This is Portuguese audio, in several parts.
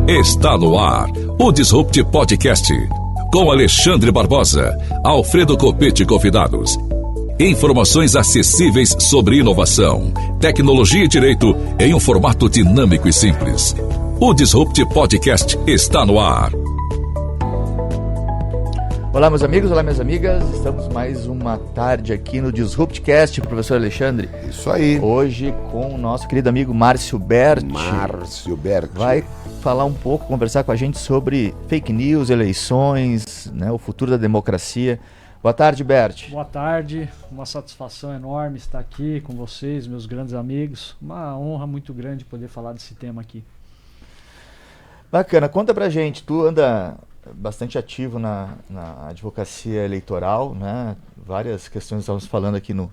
Está no ar o Disrupt Podcast, com Alexandre Barbosa, Alfredo Copete convidados. Informações acessíveis sobre inovação, tecnologia e direito em um formato dinâmico e simples. O Disrupt Podcast está no ar. Olá, meus amigos, olá, minhas amigas. Estamos mais uma tarde aqui no Disruptcast com o professor Alexandre. Isso aí. Hoje com o nosso querido amigo Márcio Berti. Vai falar um pouco, conversar com a gente sobre fake news, eleições, né, o futuro da democracia. Boa tarde, Berti. Boa tarde, uma satisfação enorme estar aqui com vocês, meus grandes amigos. Uma honra muito grande poder falar desse tema aqui. Bacana, conta pra gente, tu anda bastante ativo na advocacia eleitoral, né? Várias questões estávamos falando aqui no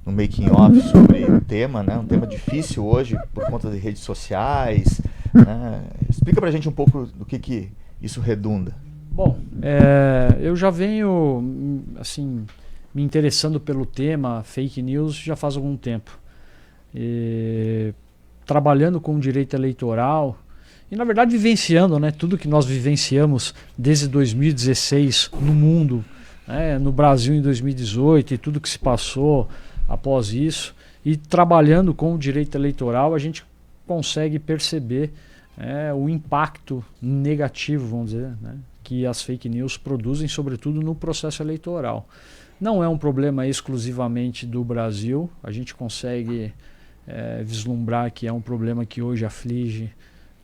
making off sobre o tema, né? Um tema difícil hoje por conta de redes sociais, né? Explica pra gente um pouco do que isso redunda. Bom, eu já venho assim me interessando pelo tema fake news já faz algum tempo. Trabalhando com o direito eleitoral e, na verdade, vivenciando, né, tudo que nós vivenciamos desde 2016 no mundo, né, no Brasil em 2018 e tudo que se passou após isso. E trabalhando com o direito eleitoral, a gente consegue perceber o impacto negativo, vamos dizer, né, que as fake news produzem, sobretudo no processo eleitoral. Não é um problema exclusivamente do Brasil, a gente consegue vislumbrar que é um problema que hoje aflige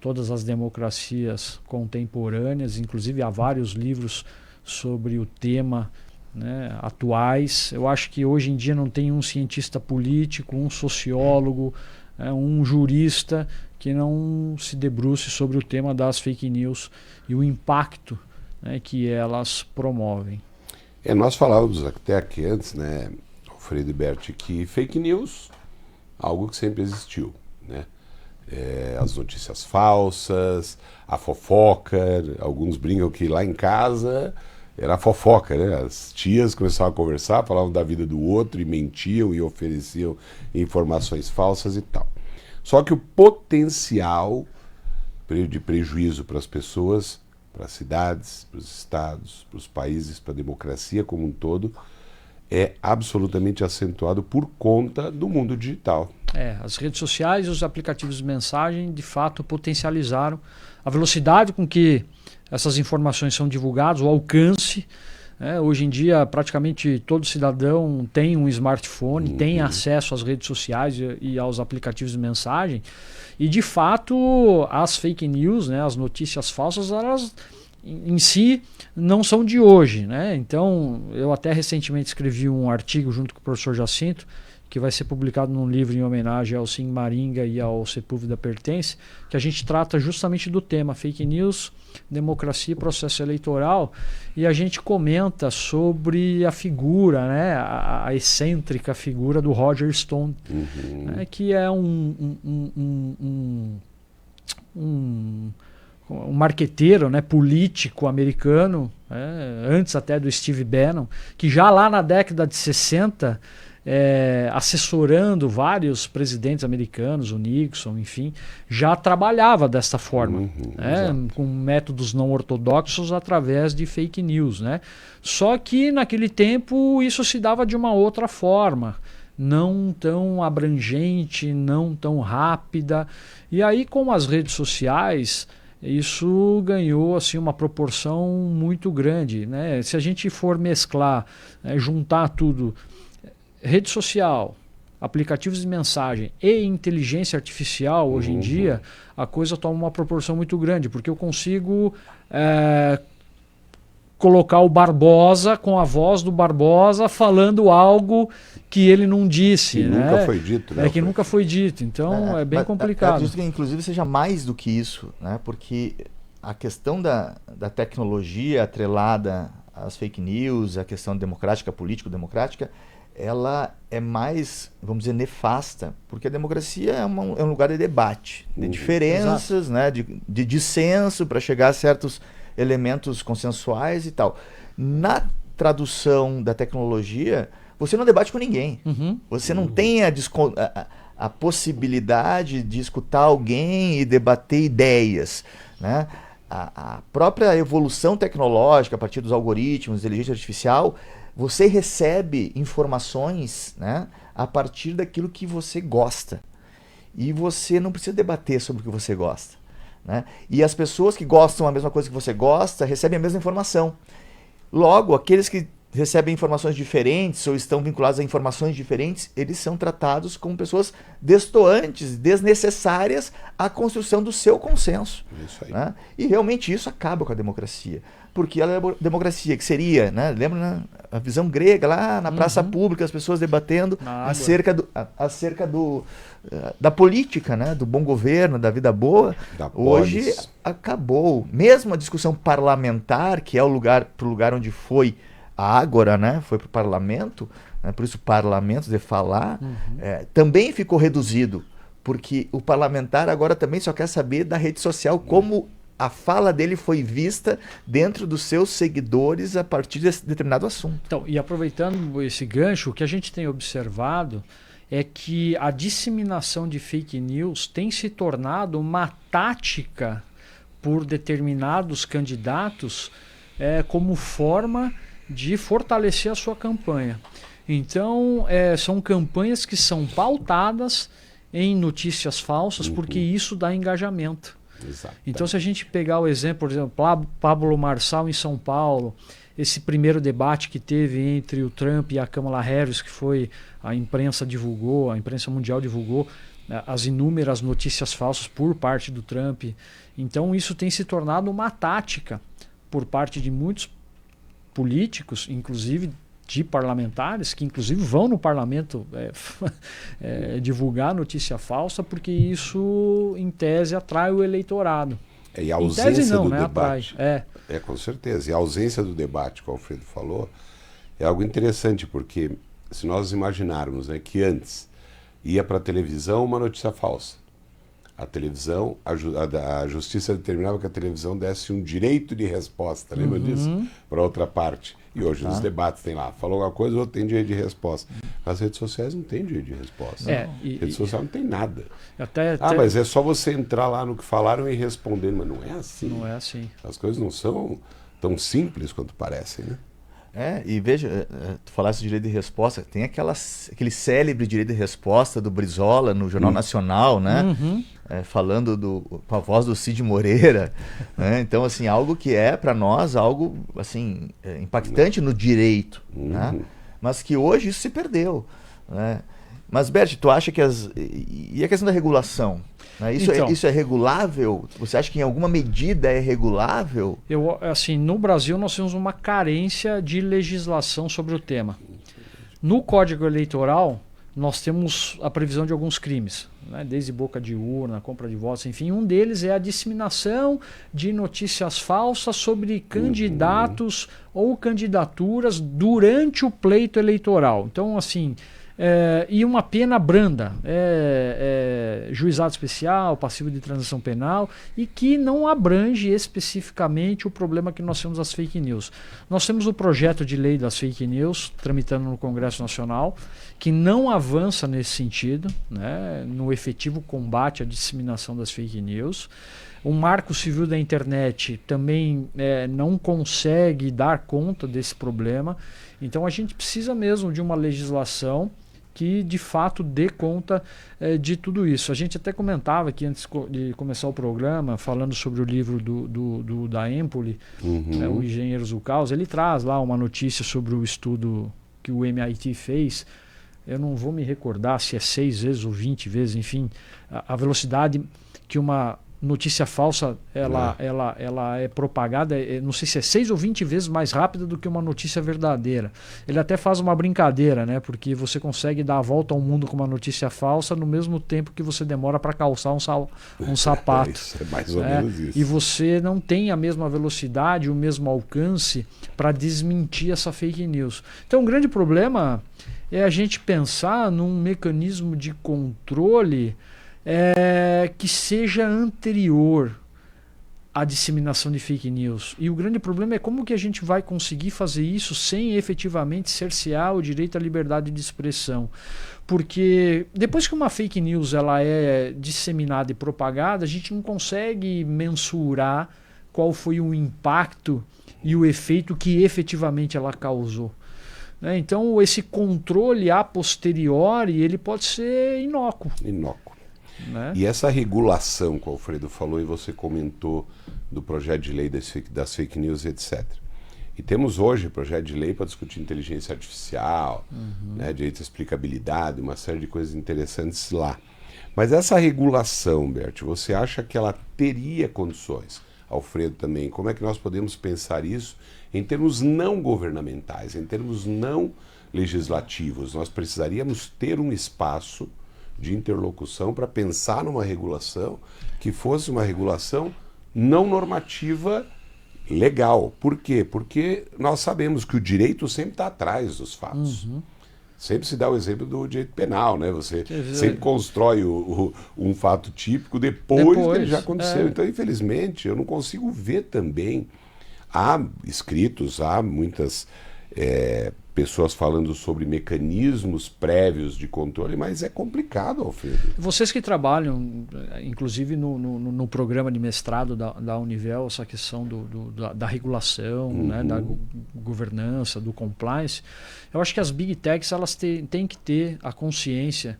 todas as democracias contemporâneas, inclusive há vários livros sobre o tema, né, atuais. Eu acho que hoje em dia não tem um cientista político, um sociólogo, um jurista que não se debruce sobre o tema das fake news e o impacto, né, que elas promovem. Nós falávamos até aqui antes, né, Alfredo e Berti, que fake news, algo que sempre existiu, né? As notícias falsas, a fofoca, alguns brincam que lá em casa era a fofoca, né? As tias começavam a conversar, falavam da vida do outro e mentiam e ofereciam informações falsas e tal. Só que o potencial de prejuízo para as pessoas, para as cidades, para os estados, para os países, para a democracia como um todo, é absolutamente acentuado por conta do mundo digital. As redes sociais e os aplicativos de mensagem, de fato, potencializaram a velocidade com que essas informações são divulgadas, o alcance. Hoje em dia, praticamente todo cidadão tem um smartphone, tem acesso às redes sociais e aos aplicativos de mensagem. E, de fato, as fake news, né, as notícias falsas, elas em si não são de hoje, né? Então, eu até recentemente escrevi um artigo junto com o professor Jacinto, que vai ser publicado num livro em homenagem ao Sim Maringa e ao Sepúlveda Pertence, que a gente trata justamente do tema fake news, democracia e processo eleitoral, e a gente comenta sobre a figura, né, a excêntrica figura do Roger Stone, né, que é um marqueteiro, né, político americano, antes até do Steve Bannon, que já lá na década de 60, assessorando vários presidentes americanos, o Nixon, enfim, já trabalhava dessa forma, com métodos não ortodoxos através de fake news, né? Só que naquele tempo isso se dava de uma outra forma, não tão abrangente, não tão rápida. E aí, com as redes sociais, isso ganhou assim uma proporção muito grande, né? Se a gente for mesclar, juntar tudo, rede social, aplicativos de mensagem e inteligência artificial, hoje em dia, a coisa toma uma proporção muito grande, porque eu consigo colocar o Barbosa com a voz do Barbosa falando algo que ele não disse, que nunca foi dito, né? Que nunca foi dito, então é bem complicado. Eu acredito que inclusive seja mais do que isso, né? Porque a questão da tecnologia atrelada às fake news, a questão democrática, político-democrática, ela é mais, vamos dizer, nefasta, porque a democracia é um lugar de debate, de diferenças, né, de dissenso para chegar a certos elementos consensuais e tal. Na tradução da tecnologia, você não debate com ninguém. Você não tem a possibilidade de escutar alguém e debater ideias, né? A própria evolução tecnológica, a partir dos algoritmos, inteligência artificial, você recebe informações, né, a partir daquilo que você gosta. E você não precisa debater sobre o que você gosta, né? E as pessoas que gostam da mesma coisa que você gosta recebem a mesma informação. Logo, aqueles que recebem informações diferentes ou estão vinculados a informações diferentes, eles são tratados como pessoas destoantes, desnecessárias à construção do seu consenso. Isso aí. Né? E realmente isso acaba com a democracia. Porque ela é a democracia que seria, né? Lembra, né? A visão grega lá na praça pública, as pessoas debatendo acerca da política, né? Do bom governo, da vida boa. Hoje acabou. Mesmo a discussão parlamentar, que é o lugar onde foi a ágora, né? Foi para o parlamento, né? Por isso parlamento de falar, também ficou reduzido, porque o parlamentar agora também só quer saber da rede social, como a fala dele foi vista dentro dos seus seguidores a partir de determinado assunto. Então, e aproveitando esse gancho, o que a gente tem observado é que a disseminação de fake news tem se tornado uma tática por determinados candidatos como forma de fortalecer a sua campanha. Então, são campanhas que são pautadas em notícias falsas, porque isso dá engajamento. Exato. Então, se a gente pegar o exemplo, por exemplo, Pablo Marçal em São Paulo, esse primeiro debate que teve entre o Trump e a Kamala Harris, que foi a imprensa divulgou, a imprensa mundial divulgou as inúmeras notícias falsas por parte do Trump. Então, isso tem se tornado uma tática por parte de muitos políticos, inclusive de parlamentares, que inclusive vão no parlamento divulgar notícia falsa, porque isso, em tese, atrai o eleitorado. E a ausência em tese não, do né? debate. Atrai. Com certeza. E a ausência do debate, que o Alfredo falou, é algo interessante, porque se nós imaginarmos, né, que antes ia para a televisão uma notícia falsa, a televisão, a justiça determinava que a televisão desse um direito de resposta, lembra disso? Para outra parte. E hoje nos debates tem lá, falou alguma coisa, o outro tem direito de resposta. As redes sociais não têm direito de resposta. Rede social não tem nada. Mas é só você entrar lá no que falaram e responder, mas não é assim. Não é assim. As coisas não são tão simples quanto parecem, né? E veja, tu falasse de direito de resposta, tem aquele célebre direito de resposta do Brizola no Jornal Nacional, né? Falando com a voz do Cid Moreira, né? Então, assim, algo que é para nós algo assim impactante no direito, né? Mas que hoje isso se perdeu, né? Mas, Bert, tu acha que e a questão da regulação? Né? Isso é regulável? Você acha que em alguma medida é regulável? No Brasil nós temos uma carência de legislação sobre o tema. No Código Eleitoral, nós temos a previsão de alguns crimes, né? Desde boca de urna, compra de votos, enfim. Um deles é a disseminação de notícias falsas sobre candidatos ou candidaturas durante o pleito eleitoral. Então, assim... e uma pena branda, juizado especial, passivo de transação penal, e que não abrange especificamente o problema que nós temos das fake news. Nós temos o projeto de lei das fake news tramitando no Congresso Nacional, que não avança nesse sentido, né, no efetivo combate à disseminação das fake news. O Marco Civil da Internet também não consegue dar conta desse problema. Então a gente precisa mesmo de uma legislação que de fato dê conta de tudo isso. A gente até comentava aqui antes de começar o programa, falando sobre o livro da Empoli, o Engenheiros do Caos. Ele traz lá uma notícia sobre o estudo que o MIT fez. Eu não vou me recordar se é 6 vezes ou 20 vezes, enfim, a velocidade que uma notícia falsa ela é propagada, não sei se é 6 ou 20 vezes mais rápida do que uma notícia verdadeira. Ele até faz uma brincadeira, né? Porque você consegue dar a volta ao mundo com uma notícia falsa no mesmo tempo que você demora para calçar um sapato. É mais ou menos isso. E você não tem a mesma velocidade, o mesmo alcance para desmentir essa fake news. Então o grande problema é a gente pensar num mecanismo de controle que seja anterior a disseminação de fake news. E o grande problema é como que a gente vai conseguir fazer isso sem efetivamente cercear o direito à liberdade de expressão. Porque depois que uma fake news ela é disseminada e propagada, a gente não consegue mensurar qual foi o impacto e o efeito que efetivamente ela causou. Então esse controle a posteriori ele pode ser inócuo. Né? E essa regulação que o Alfredo falou e você comentou do projeto de lei das fake news, etc. E temos hoje projeto de lei para discutir inteligência artificial, né, direito à explicabilidade, uma série de coisas interessantes lá. Mas essa regulação, Bert, você acha que ela teria condições? Alfredo também, como é que nós podemos pensar isso em termos não governamentais, em termos não legislativos? Nós precisaríamos ter um espaço de interlocução para pensar numa regulação que fosse uma regulação não normativa legal. Por quê? Porque nós sabemos que o direito sempre está atrás dos fatos. Sempre se dá o exemplo do direito penal, né? Você sempre constrói um fato típico depois que ele já aconteceu. Então, infelizmente, eu não consigo ver também. Há escritos, há muitas pessoas falando sobre mecanismos prévios de controle, mas é complicado, Alfredo. Vocês que trabalham, inclusive no programa de mestrado da Univel, essa questão da regulação, né, da governança, do compliance, eu acho que as Big Techs elas têm que ter a consciência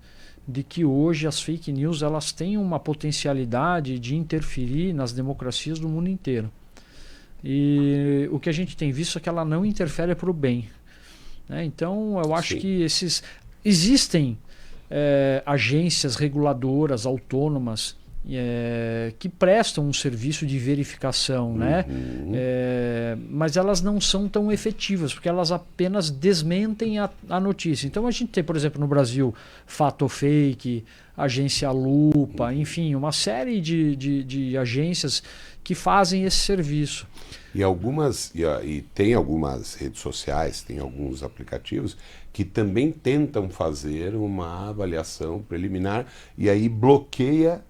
de que hoje as fake news elas têm uma potencialidade de interferir nas democracias do mundo inteiro. E o que a gente tem visto é que ela não interfere para o bem. Então, eu acho que existem agências reguladoras autônomas que prestam um serviço de verificação, né? Mas elas não são tão efetivas, porque elas apenas desmentem a notícia. Então, a gente tem, por exemplo, no Brasil, Fato ou Fake, Agência Lupa, enfim, uma série de agências que fazem esse serviço. E tem algumas redes sociais, tem alguns aplicativos que também tentam fazer uma avaliação preliminar e aí bloqueia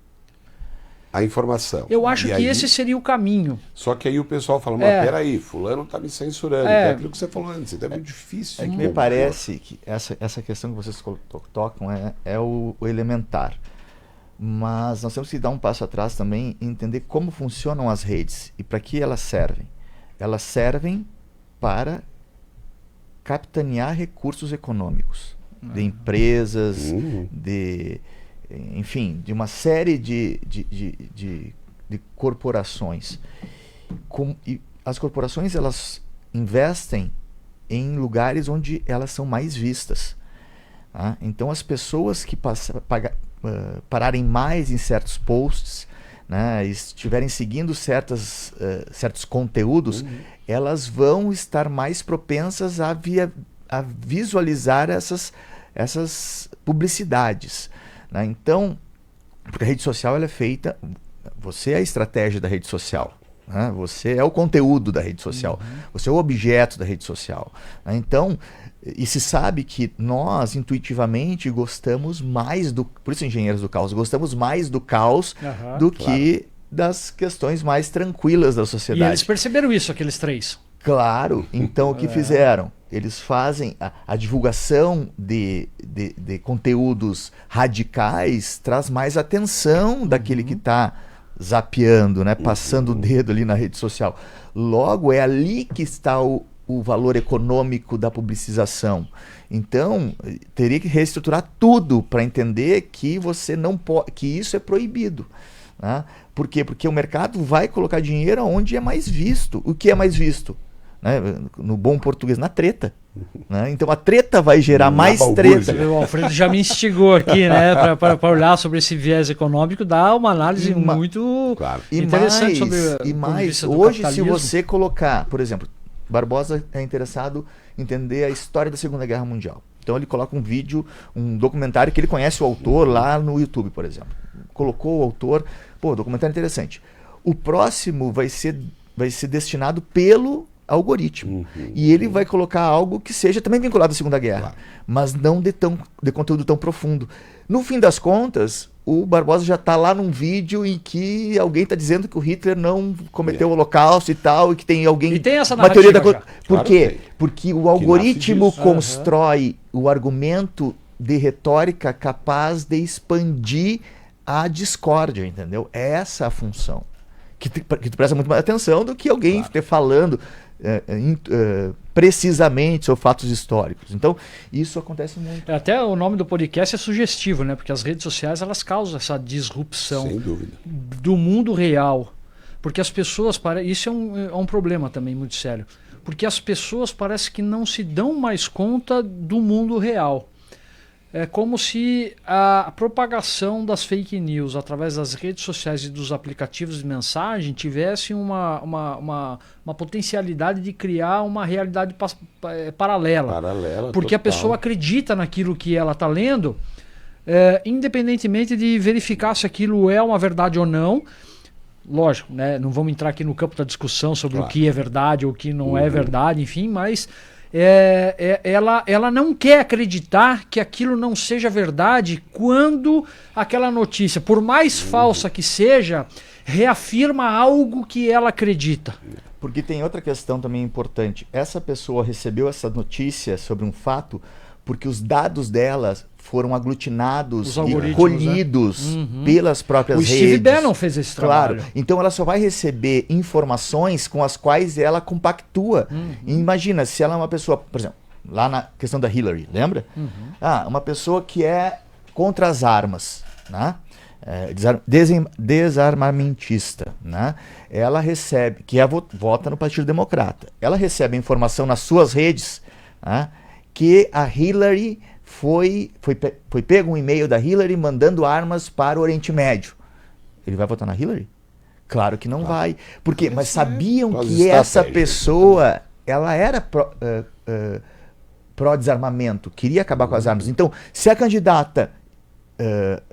a informação. Eu acho que esse seria o caminho. Só que aí o pessoal fala, mas peraí, fulano está me censurando. É aquilo que você falou antes, é muito difícil. Me parece que essa questão que vocês tocam é o elementar. Mas nós temos que dar um passo atrás também e entender como funcionam as redes e para que elas servem. Elas servem para capitanear recursos econômicos de empresas, enfim, de uma série de corporações. E as corporações elas investem em lugares onde elas são mais vistas. Tá? Então as pessoas que pararem mais em certos posts, né, estiverem seguindo certos conteúdos, elas vão estar mais propensas a visualizar essas publicidades. Né? Então, porque a rede social ela é feita, você é a estratégia da rede social. Né? Você é o conteúdo da rede social. Você é o objeto da rede social. Né? Então, e se sabe que nós, intuitivamente, gostamos mais por isso engenheiros do caos, gostamos mais do caos do que das questões mais tranquilas da sociedade. E eles perceberam isso, aqueles três. Claro. Então, o que fizeram? Eles fazem a divulgação de conteúdos radicais, traz mais atenção daquele que está zapeando, né? Passando o dedo ali na rede social. Logo, é ali que está o valor econômico da publicização. Então, teria que reestruturar tudo para entender que você não pode, que isso é proibido. Né? Por quê? Porque o mercado vai colocar dinheiro onde é mais visto. O que é mais visto? Né? No bom português, na treta. Né? Então a treta vai gerar mais treta. O Alfredo já me instigou aqui, né, para olhar sobre esse viés econômico, dá uma análise muito interessante sobre e mais hoje, se você colocar, por exemplo, Barbosa é interessado em entender a história da Segunda Guerra Mundial. Então ele coloca um vídeo, um documentário que ele conhece o autor lá no YouTube, por exemplo. Colocou o autor, documentário interessante. O próximo vai ser destinado pelo algoritmo. E ele vai colocar algo que seja também vinculado à Segunda Guerra, mas não de conteúdo tão profundo. No fim das contas, o Barbosa já está lá num vídeo em que alguém está dizendo que o Hitler não cometeu o Holocausto e tal, e que tem alguém... E tem essa uma teoria da narrativa já. Por Claro quê? que tem. Porque o algoritmo disso. constrói o argumento de retórica capaz de expandir a discórdia, entendeu? É essa a função. Que tu presta muito mais atenção do que alguém Claro. ter falando precisamente sobre fatos históricos. Então, isso acontece muito. Até o nome do podcast é sugestivo, né? Porque as redes sociais elas causam essa disrupção Sem dúvida. do mundo real. Porque as pessoas... Isso é um problema também muito sério. Porque as pessoas parece que não se dão mais conta do mundo real. É como se a propagação das fake news através das redes sociais e dos aplicativos de mensagem tivesse uma potencialidade de criar uma realidade paralela. Porque total. a pessoa acredita naquilo que ela está lendo, independentemente de verificar se aquilo é uma verdade ou não. Lógico, né? Não vamos entrar aqui no campo da discussão sobre o que é verdade ou o que não é verdade, enfim, mas... ela não quer acreditar que aquilo não seja verdade quando aquela notícia, por mais falsa que seja, reafirma algo que ela acredita. Porque tem outra questão também importante. Essa pessoa recebeu essa notícia sobre um fato porque os dados dela foram aglutinados e colhidos pelas próprias redes. O Steve Bannon fez esse trabalho. Claro. Então ela só vai receber informações com as quais ela compactua. E imagina, se ela é uma pessoa, por exemplo, lá na questão da Hillary, lembra? Uma pessoa que é contra as armas, né? Desarmamentista, né? Ela recebe, que vota no Partido Democrata, ela recebe a informação nas suas redes, né, que a Hillary foi pego um e-mail da Hillary mandando armas para o Oriente Médio. Ele vai votar na Hillary? Claro que não vai. Por quê? Mas sabiam que essa pessoa, ela era pró-desarmamento, queria acabar com as armas. Então, se a candidata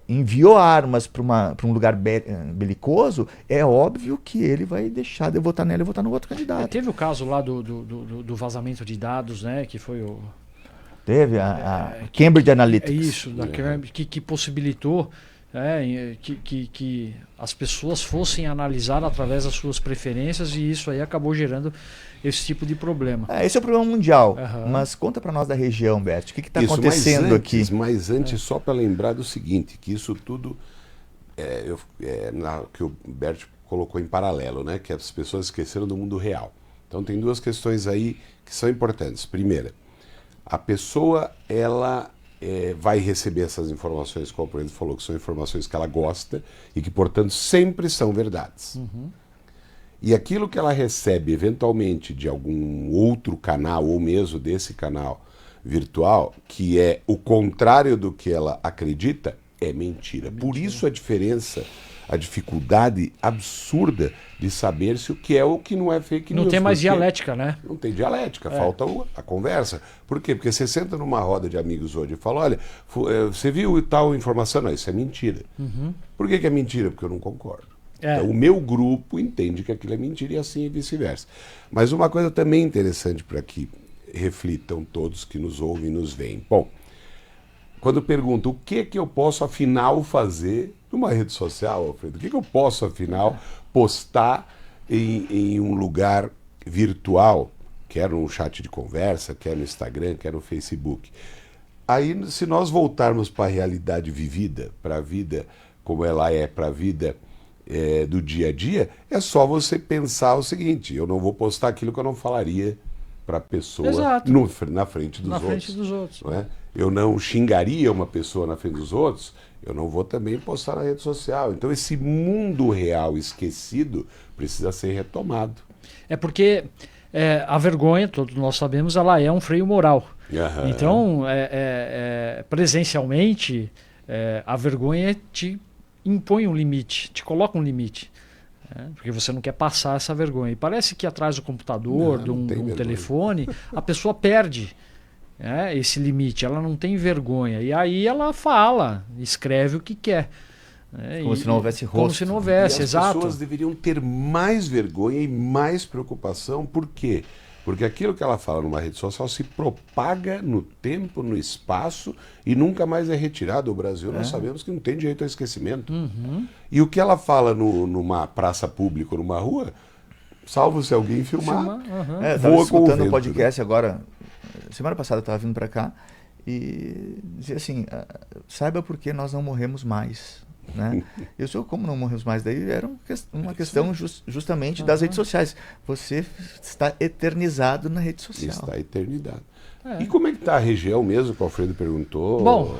enviou armas para um lugar belicoso, é óbvio que ele vai deixar de votar nela e votar no outro candidato. Teve o caso lá do vazamento de dados, né? Que foi o... Teve a Cambridge Analytica. Isso, da Cambridge, que possibilitou que as pessoas fossem analisar através das suas preferências, e isso aí acabou gerando esse tipo de problema. Esse é o problema mundial. Mas conta para nós da região, Bert. O que está acontecendo aqui? Mas antes, só para lembrar do seguinte, que isso tudo que o Bert colocou em paralelo, né? Que as pessoas esqueceram do mundo real. Então tem duas questões aí que são importantes. Primeira, a pessoa, ela vai receber essas informações, como ele falou, que são informações que ela gosta e que, portanto, sempre são verdades. E aquilo que ela recebe, eventualmente, de algum outro canal, ou mesmo desse canal virtual, que é o contrário do que ela acredita, é mentira. Por isso a diferença, a dificuldade absurda de saber se o que é ou o que não é fake news. Não tem mais dialética, né? Não tem dialética, falta a conversa. Por quê? Porque você senta numa roda de amigos hoje e fala, olha, você viu tal informação? Não, isso é mentira. Por que é mentira? Porque eu não concordo. Então, o meu grupo entende que aquilo é mentira e assim e vice-versa. Mas uma coisa também interessante para que reflitam todos que nos ouvem e nos veem. Bom, quando pergunto o que eu posso afinal fazer numa rede social, Alfredo, o que eu posso afinal postar em um lugar virtual, quer no chat de conversa, quer no Instagram, quer no Facebook. Aí, se nós voltarmos para a realidade vivida, para a vida como ela é, para a vida do dia a dia, é só você pensar o seguinte: eu não vou postar aquilo que eu não falaria para a pessoa na frente dos outros. Não é? Eu não xingaria uma pessoa na frente dos outros, eu não vou também postar na rede social. Então esse mundo real esquecido precisa ser retomado. É porque a vergonha, todos nós sabemos, ela é um freio moral. Então, presencialmente, a vergonha te impõe um limite, te coloca um limite. Porque você não quer passar essa vergonha. E parece que atrás do computador, de um telefone, a pessoa perde esse limite, ela não tem vergonha. E aí ela fala, escreve o que quer. Como se não houvesse rosto. Como se não houvesse, e as pessoas deveriam ter mais vergonha e mais preocupação. Por quê? Porque aquilo que ela fala numa rede social se propaga no tempo, no espaço e nunca mais é retirado. O Brasil, nós sabemos que não tem direito ao esquecimento. E o que ela fala numa praça pública, numa rua, salvo se alguém filmar, Eu estava voa com o escutando vento, um podcast agora, semana passada eu estava vindo para cá, e dizia assim, saiba por que nós não morremos mais. Né? Eu sou como não morremos mais, daí era uma questão justamente das redes sociais. Você está eternizado na rede social. Está a eternidade. E como é que está a região mesmo, que o Alfredo perguntou? Bom,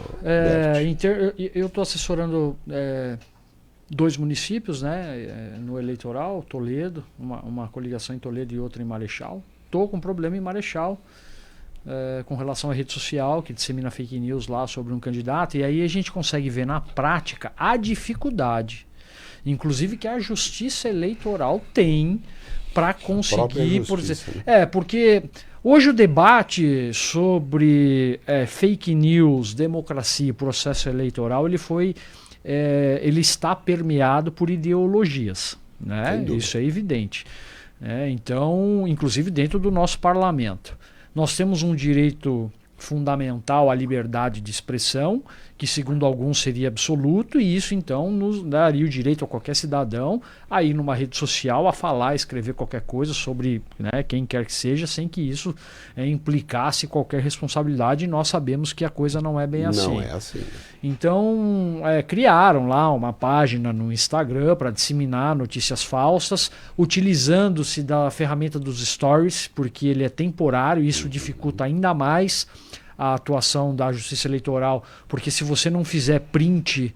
eu estou assessorando 2 municípios, né, no eleitoral, Toledo, uma coligação em Toledo e outra em Marechal. Estou com problema em Marechal, com relação à rede social, que dissemina fake news lá sobre um candidato, e aí a gente consegue ver na prática a dificuldade, inclusive que a Justiça Eleitoral tem para conseguir, por exemplo, porque hoje o debate sobre fake news, democracia e processo eleitoral, ele está permeado por ideologias, né? Isso é evidente. Então, inclusive dentro do nosso parlamento. Nós temos um direito fundamental à liberdade de expressão, que segundo alguns seria absoluto, e isso então nos daria o direito a qualquer cidadão a ir numa rede social, a falar, escrever qualquer coisa sobre, né, quem quer que seja, sem que isso implicasse qualquer responsabilidade, e nós sabemos que a coisa não é bem assim. Não é assim. Então, criaram lá uma página no Instagram para disseminar notícias falsas, utilizando-se da ferramenta dos stories, porque ele é temporário, e isso dificulta ainda mais a atuação da Justiça Eleitoral, porque se você não fizer print,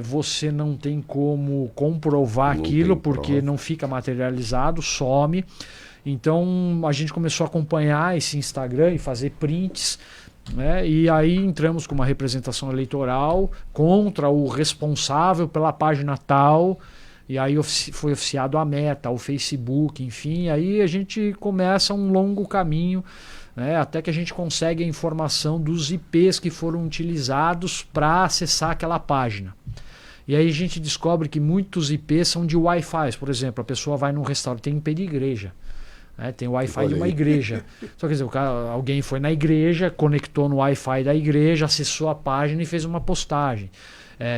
você não tem como comprovar aquilo, porque não fica materializado, some. Então a gente começou a acompanhar esse Instagram e fazer prints, né? E aí entramos com uma representação eleitoral contra o responsável pela página tal, e aí foi oficiado a Meta, o Facebook, enfim, aí a gente começa um longo caminho, até que a gente consegue a informação dos IPs que foram utilizados para acessar aquela página. E aí a gente descobre que muitos IPs são de Wi-Fi. Por exemplo, a pessoa vai num restaurante, tem IP de igreja, tem o Wi-Fi de uma igreja. Só quer dizer, alguém foi na igreja, conectou no Wi-Fi da igreja, acessou a página e fez uma postagem.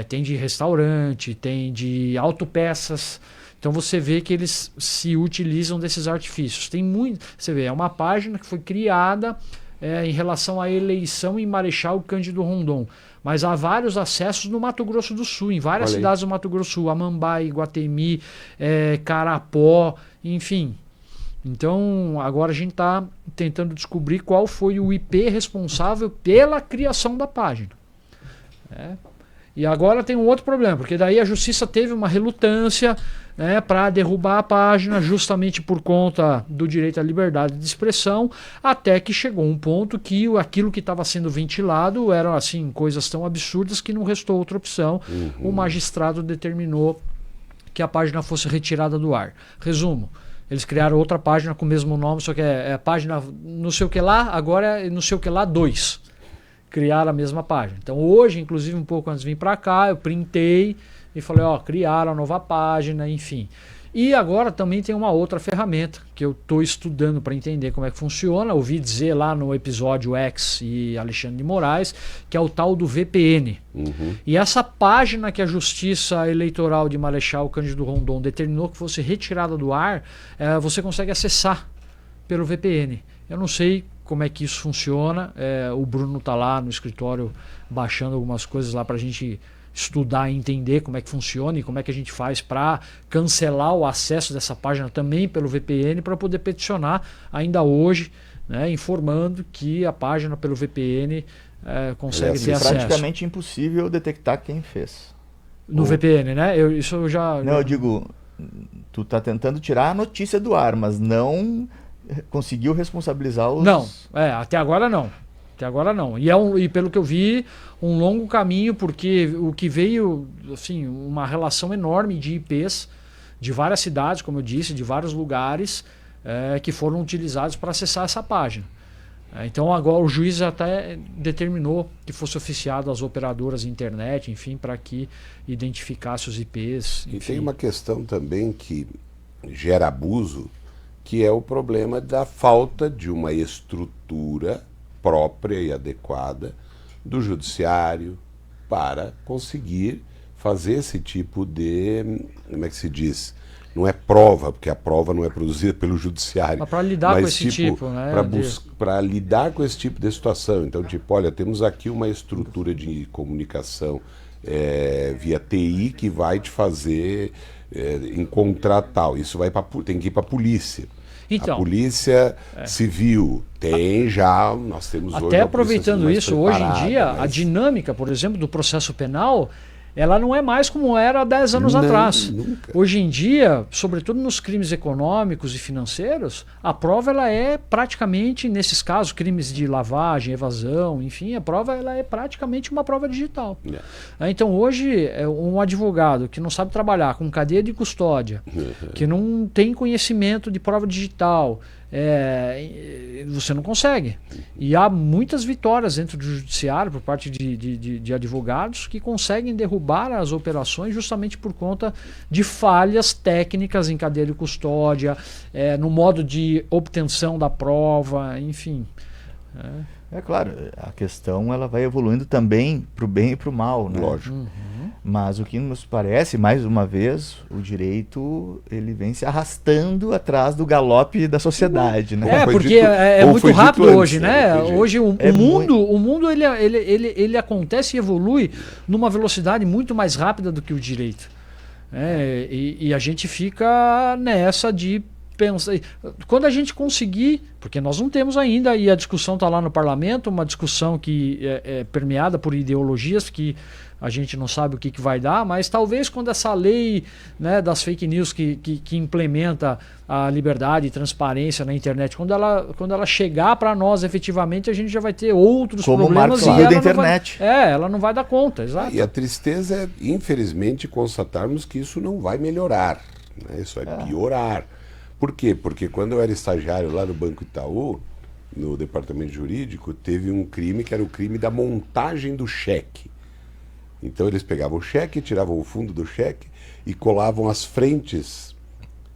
Tem de restaurante, tem de autopeças. Então você vê que eles se utilizam desses artifícios. Tem muito. Você vê, é uma página que foi criada em relação à eleição em Marechal Cândido Rondon. Mas há vários acessos no Mato Grosso do Sul, em várias cidades do Mato Grosso do Sul, Amambai, Iguatemi, Carapó, enfim. Então agora a gente está tentando descobrir qual foi o IP responsável pela criação da página. E agora tem um outro problema, porque daí a justiça teve uma relutância para derrubar a página, justamente por conta do direito à liberdade de expressão, até que chegou um ponto que aquilo que estava sendo ventilado eram assim, coisas tão absurdas que não restou outra opção. O magistrado determinou que a página fosse retirada do ar. Resumo, eles criaram outra página com o mesmo nome, só que é a página não sei o que lá, agora é não sei o que lá 2. Criaram a mesma página. Então hoje, inclusive um pouco antes de vir para cá, eu printei e falei, criaram a nova página, enfim. E agora também tem uma outra ferramenta que eu estou estudando para entender como é que funciona. Ouvi dizer lá no episódio X e Alexandre de Moraes, que é o tal do VPN. E essa página que a Justiça Eleitoral de Marechal Cândido Rondon determinou que fosse retirada do ar, você consegue acessar pelo VPN. Eu não sei como é que isso funciona. O Bruno está lá no escritório baixando algumas coisas lá para a gente estudar e entender como é que funciona e como é que a gente faz para cancelar o acesso dessa página também pelo VPN, para poder peticionar ainda hoje, informando que a página pelo VPN consegue ter acesso. É praticamente impossível detectar quem fez. No VPN, né? Isso eu já... Não, eu digo, tu está tentando tirar a notícia do ar, mas não conseguiu responsabilizar os... Não, até agora não. Até agora não. E pelo que eu vi, um longo caminho, porque o que veio, assim, uma relação enorme de IPs de várias cidades, como eu disse, de vários lugares que foram utilizados para acessar essa página. Então agora o juiz até determinou que fosse oficiado às operadoras de internet, enfim, para que identificasse os IPs. Enfim. E tem uma questão também que gera abuso, que é o problema da falta de uma estrutura própria e adequada do judiciário para conseguir fazer esse tipo de, como é que se diz? Não é prova, porque a prova não é produzida pelo judiciário. Mas para lidar com esse tipo, né? Para lidar com esse tipo de situação. Então, tipo, olha, temos aqui uma estrutura de comunicação via TI que vai te fazer encontrar tal. Isso tem que ir para a polícia. Então, a polícia civil tem já, nós temos hoje... Até aproveitando isso, hoje em dia, mas... a dinâmica, por exemplo, do processo penal, ela não é mais como era há 10 anos atrás. Nunca. Hoje em dia, sobretudo nos crimes econômicos e financeiros, a prova ela é praticamente, nesses casos, crimes de lavagem, evasão, enfim, a prova ela é praticamente uma prova digital. Então hoje, um advogado que não sabe trabalhar com cadeia de custódia, que não tem conhecimento de prova digital, você não consegue. E há muitas vitórias dentro do judiciário por parte de advogados que conseguem derrubar as operações justamente por conta de falhas técnicas em cadeia de custódia, no modo de obtenção da prova, enfim. É claro, a questão ela vai evoluindo também para o bem e para o mal, né? Lógico. Mas o que nos parece, mais uma vez, o direito ele vem se arrastando atrás do galope da sociedade, né? Porque é muito rápido antes, hoje, né? Hoje o mundo ele acontece e evolui numa velocidade muito mais rápida do que o direito. E a gente fica nessa de pensar. Quando a gente conseguir, porque nós não temos ainda, e a discussão está lá no parlamento, uma discussão que é permeada por ideologias que a gente não sabe o que vai dar, mas talvez quando essa lei, né, das fake news que implementa a liberdade e transparência na internet, quando ela chegar para nós efetivamente, a gente já vai ter outros problemas e ela da internet. Ela não vai dar conta, exato. E a tristeza é, infelizmente, constatarmos que isso não vai melhorar, né? Isso vai piorar. Por quê? Porque quando eu era estagiário lá no Banco Itaú, no departamento jurídico, teve um crime que era o crime da montagem do cheque. Então eles pegavam o cheque, tiravam o fundo do cheque e colavam as frentes.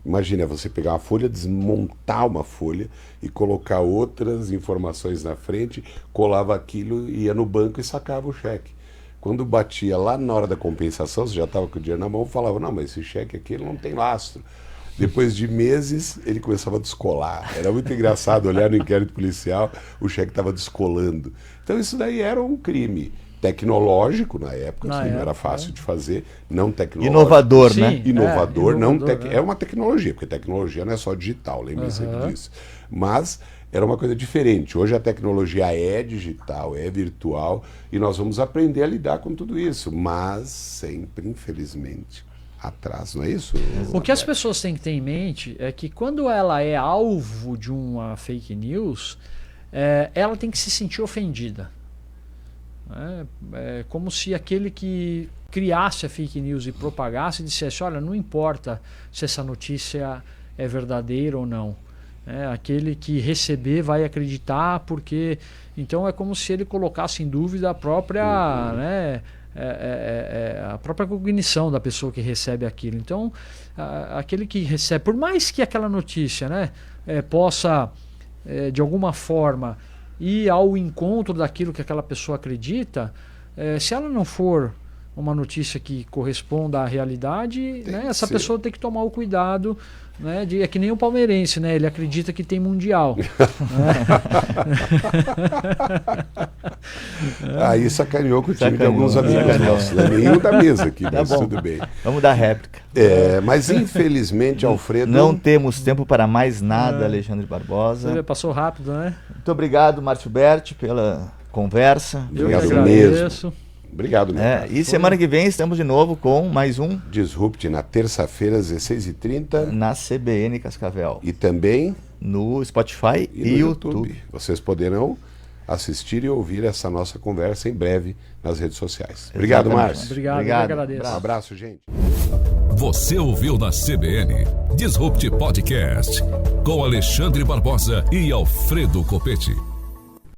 Imagina você pegar uma folha, desmontar uma folha e colocar outras informações na frente, colava aquilo, ia no banco e sacava o cheque. Quando batia lá na hora da compensação, você já estava com o dinheiro na mão, falava, não, mas esse cheque aqui ele não tem lastro. Depois de meses, ele começava a descolar. Era muito engraçado olhar no inquérito policial, o cheque estava descolando. Então isso daí era um crime tecnológico na época, não era fácil de fazer, não tecnológico. Inovador, né? Inovador, é uma tecnologia, porque tecnologia não é só digital, lembre sempre disso. Mas era uma coisa diferente. Hoje a tecnologia é digital, é virtual, e nós vamos aprender a lidar com tudo isso, mas sempre, infelizmente, atrás, não é isso? O que as pessoas têm que ter em mente é que quando ela é alvo de uma fake news, ela tem que se sentir ofendida. É como se aquele que criasse a fake news e propagasse dissesse, olha, não importa se essa notícia é verdadeira ou não. Aquele que receber vai acreditar porque... Então é como se ele colocasse em dúvida a própria... a própria cognição da pessoa que recebe aquilo. Então, aquele que recebe, por mais que aquela notícia, né, possa, de alguma forma, ir ao encontro daquilo que aquela pessoa acredita, se ela não for uma notícia que corresponda à realidade, né, essa pessoa tem que tomar o cuidado, né, é que nem o palmeirense, né, ele acredita que tem mundial. Aí sacaneou com o time de alguns amigos nossos, nenhum da mesa aqui, mas tudo bem. Vamos dar réplica. Mas infelizmente, Alfredo... Não temos tempo para mais nada, Alexandre Barbosa. Passou rápido, né? Muito obrigado, Márcio Berti, pela conversa. Obrigado mesmo. Obrigado, né? E semana que vem estamos de novo com mais um Disrupt na terça-feira, às 16h30. Na CBN Cascavel. E também no Spotify e no YouTube. Vocês poderão assistir e ouvir essa nossa conversa em breve nas redes sociais. Obrigado, Márcio. Obrigado. Eu agradeço. Um abraço, gente. Você ouviu na CBN Disrupt Podcast com Alexandre Barbosa e Alfredo Coppetti.